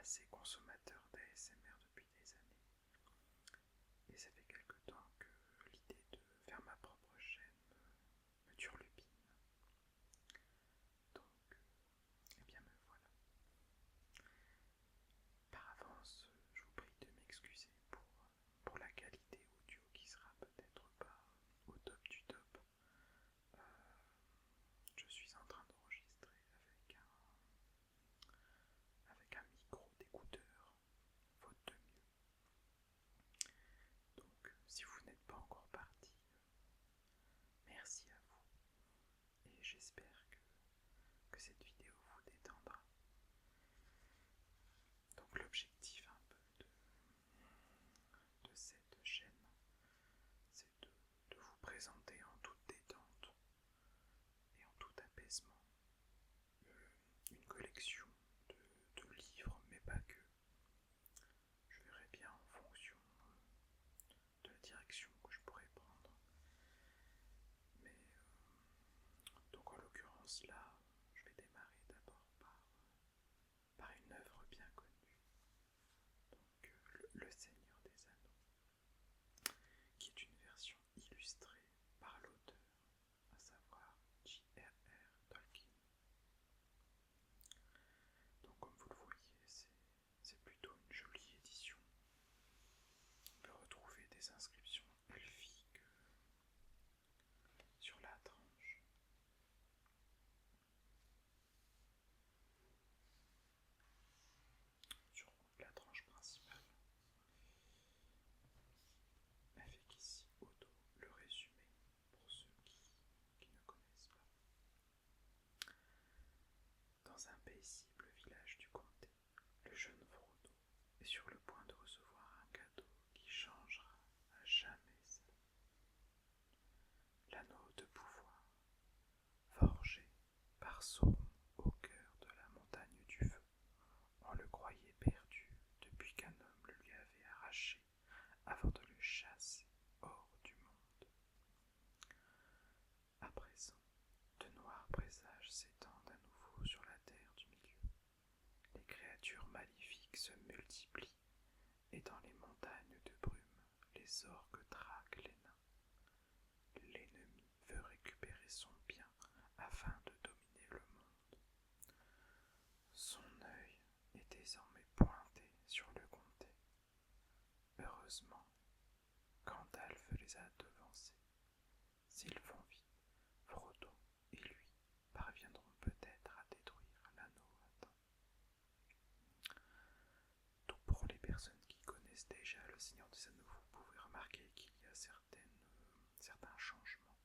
assez consommateur d'ASMR depuis des années. Et ça fait quelque temps que l'idée de faire ma propre chaîne me turlupine. Donc, eh bien me voilà. Par avance, je vous prie de m'excuser pour la qualité audio qui sera peut-être pas au top du top. Je suis en train d'enregistrer avec un micro d'écouteur, faute de mieux. Donc, si vous n'êtes pas encore parti, merci à vous et j'espère que cette vidéo vous détendra. Donc l'objectif un peu de cette chaîne, c'est de vous présenter en toute détente et en tout apaisement une collection de livres, mais pas que. Je verrai bien en fonction de la direction que je pourrais prendre. Mais donc en l'occurrence là, je vais démarrer d'abord par une œuvre bien connue, donc le Seigneur des Anneaux, qui est une version illustrée par l'auteur, à savoir J.R.R. Tolkien. Donc comme vous le voyez, c'est plutôt une jolie édition. On peut retrouver des inscriptions elfiques sur la tranche. Sur la tranche principale, avec ici au dos le résumé pour ceux qui ne connaissent pas. Dans un paisible village du comté, le jeune Frodo est sur le point de recevoir un cadeau qui changera à jamais sa vie. L'anneau de pouvoir, forgé par Sauron au cœur de la montagne du feu. On le croyait perdu depuis qu'un homme le lui avait arraché avant de le chasser hors du monde. À présent, de noirs présages s'étendent à nouveau sur la terre du milieu. Les créatures maléfiques se multiplient, et dans les montagnes de brume, les orques traquent les nains. L'ennemi veut récupérer son bien afin de dominer le monde. Son œil est désormais pointé sur le comté. Heureusement, Gandalf les a devancés. S'ils vont vite, Frodo et lui parviendront peut-être à détruire l'anneau à temps. Tout pour les personnes qui connaissent déjà le Seigneur des Anneaux, vous pouvez remarquer qu'il y a certains changements,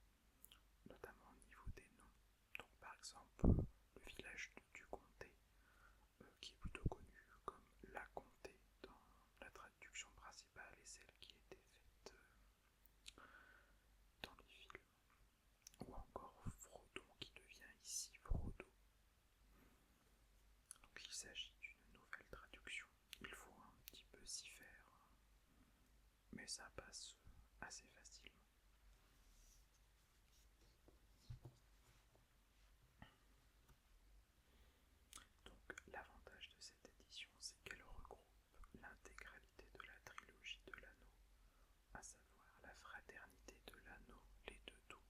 notamment au niveau des noms. Donc par exemple, le village du comté, qui est plutôt connu comme la comté dans la traduction principale et celle qui a été faite dans les films. Ou encore Frodon qui devient ici Frodo. Donc il s'agit d'une nouvelle traduction. Il faut un petit peu s'y faire, mais ça passe assez facilement. Donc l'avantage de cette édition, c'est qu'elle regroupe l'intégralité de la trilogie de l'anneau, à savoir la fraternité de l'anneau, les deux tours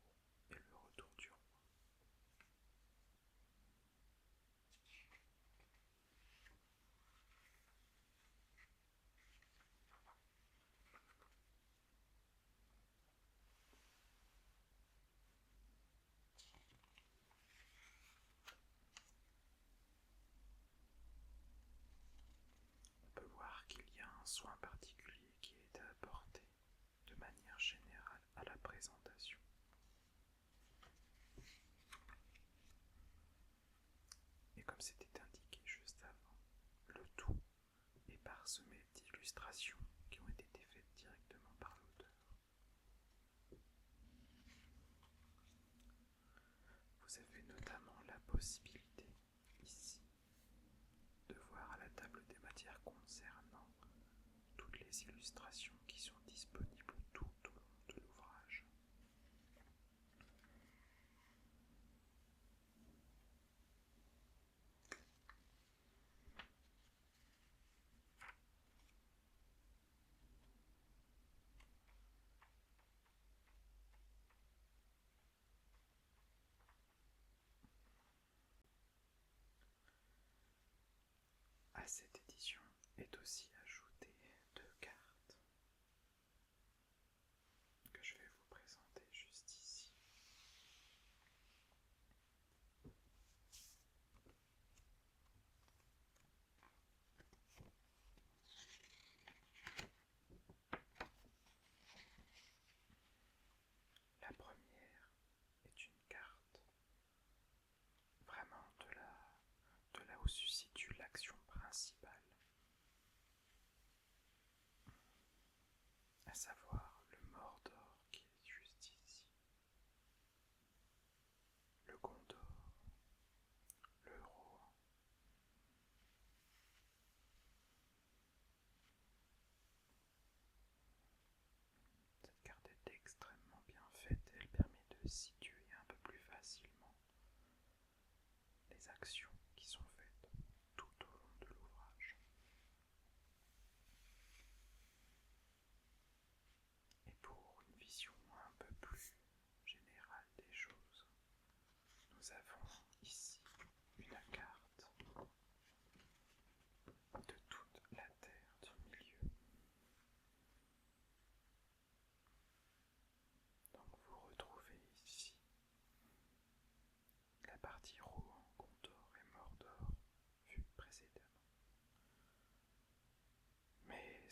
et le retour du roi. On peut voir qu'il y a un soin particulier qui est apporté de manière générale à la présentation. Et comme c'était indiqué juste avant, le tout est parsemé d'illustrations qui ont été faites directement par l'auteur. Vous avez notamment la possibilité, ici, de voir à la table des matières concernant toutes les illustrations qui sont disponibles tout au long de l'ouvrage.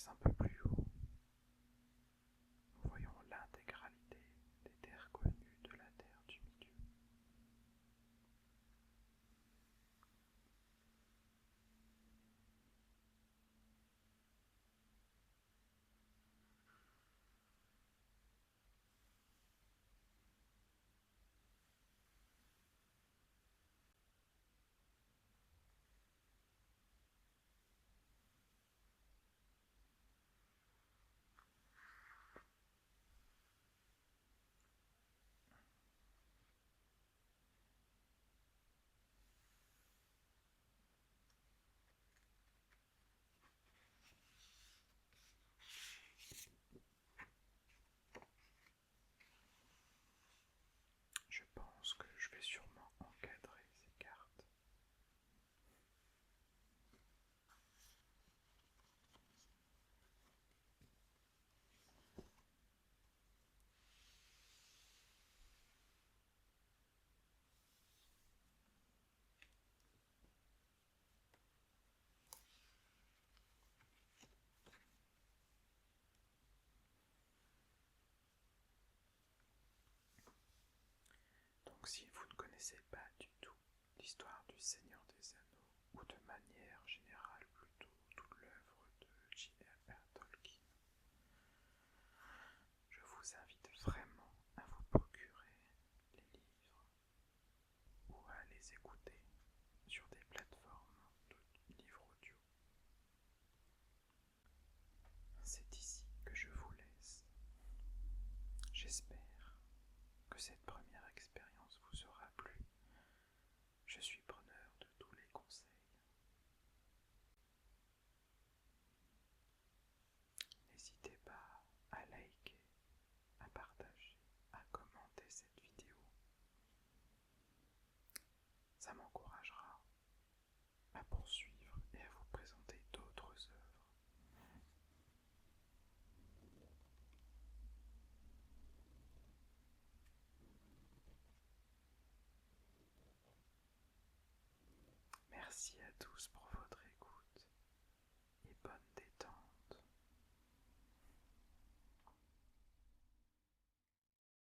Mais un peu plus haut, nous voyons l'intégralité des terres connues de la Terre du Milieu. Je pense que je vais sûrement encadrer ces cartes. Donc si vous ne connaissez pas du tout l'histoire du Seigneur des Anneaux,